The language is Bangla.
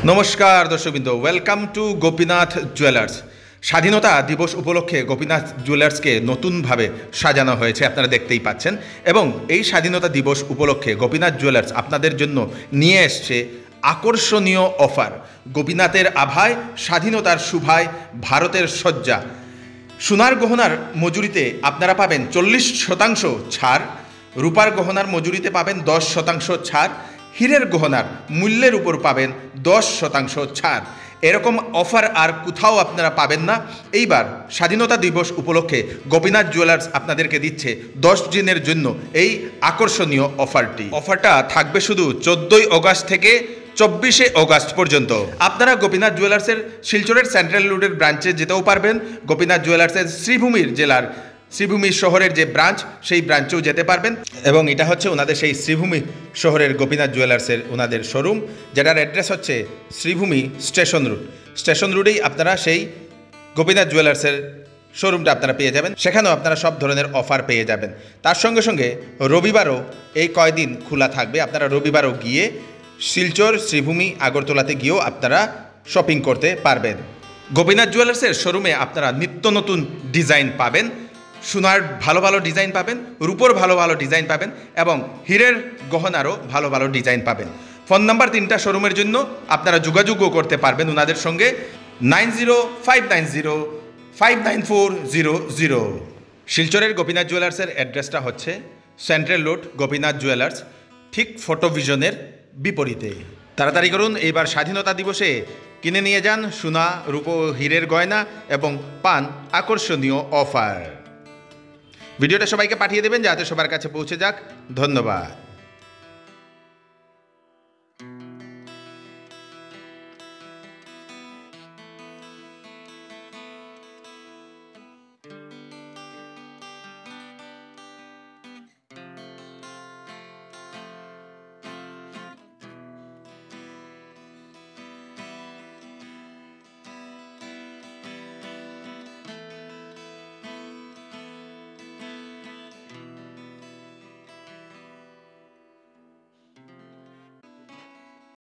নমস্কার দর্শকবৃন্দ, ওয়েলকাম টু গোপীনাথ জুয়েলার্স। স্বাধীনতা দিবস উপলক্ষে গোপীনাথ জুয়েলার্সকে নতুনভাবে সাজানো হয়েছে, আপনারা দেখতেই পাচ্ছেন। এবং এই স্বাধীনতা দিবস উপলক্ষে গোপীনাথ জুয়েলার্স আপনাদের জন্য নিয়ে এসছে আকর্ষণীয় অফার। গোপীনাথের আভায়, স্বাধীনতার শুভায়, ভারতের সজ্জা। সোনার গহনার মজুরিতে আপনারা পাবেন 40% ছাড়, রূপার গহনার মজুরিতে পাবেন 10% ছাড়, হীরের গহনার মূল্যের উপর পাবেন 10% ছাড়। এরকম অফার আর কোথাও আপনারা পাবেন না। এইবার স্বাধীনতা দিবস উপলক্ষে গোপীনাথ জুয়েলার্স আপনাদেরকে দিচ্ছে 10 দিনের জন্য এই আকর্ষণীয় অফারটি। অফারটা থাকবে শুধু 14 অগাস্ট থেকে 24 অগাস্ট পর্যন্ত। আপনারা গোপীনাথ জুয়েলার্সের শিলচরের সেন্ট্রাল রোডের ব্রাঞ্চে যেতেও পারবেন। গোপীনাথ জুয়েলার্সের শ্রীভূমি শহরের যে ব্রাঞ্চ, সেই ব্রাঞ্চেও যেতে পারবেন। এবং এটা হচ্ছে ওনাদের সেই শ্রীভূমি শহরের গোপীনাথ জুয়েলার্সের ওনাদের শোরুম, যেটার অ্যাড্রেস হচ্ছে শ্রীভূমি স্টেশন রোডেই আপনারা সেই গোপীনাথ জুয়েলার্সের শোরুমটা আপনারা পেয়ে যাবেন। সেখানেও আপনারা সব ধরনের অফার পেয়ে যাবেন। তার সঙ্গে সঙ্গে রবিবারও এই কয়দিন খোলা থাকবে। আপনারা রবিবারও গিয়ে শিলচর, শ্রীভূমি, আগরতলাতে গিয়েও আপনারা শপিং করতে পারবেন। গোপীনাথ জুয়েলার্সের শোরুমে আপনারা নিত্য নতুন ডিজাইন পাবেন, সোনার ভালো ভালো ডিজাইন পাবেন, রূপোর ভালো ভালো ডিজাইন পাবেন এবং হীরের গহনারও ভালো ভালো ডিজাইন পাবেন। ফোন নাম্বার 3টা শোরুমের জন্য আপনারা যোগাযোগও করতে পারবেন ওনাদের সঙ্গে 9059059400। শিলচরের গোপীনাথ জুয়েলার্সের অ্যাড্রেসটা হচ্ছে সেন্ট্রাল রোড গোপীনাথ জুয়েলার্স, ঠিক ফটোভিশনের বিপরীতে। তাড়াতাড়ি করুন, এইবার স্বাধীনতা দিবসে কিনে নিয়ে যান সোনা, রূপো, হীরের গয়না এবং পান আকর্ষণীয় অফার। ভিডিওটা সবাইকে পাঠিয়ে দেবেন যাতে সবার কাছে পৌঁছে যাক। ধন্যবাদ।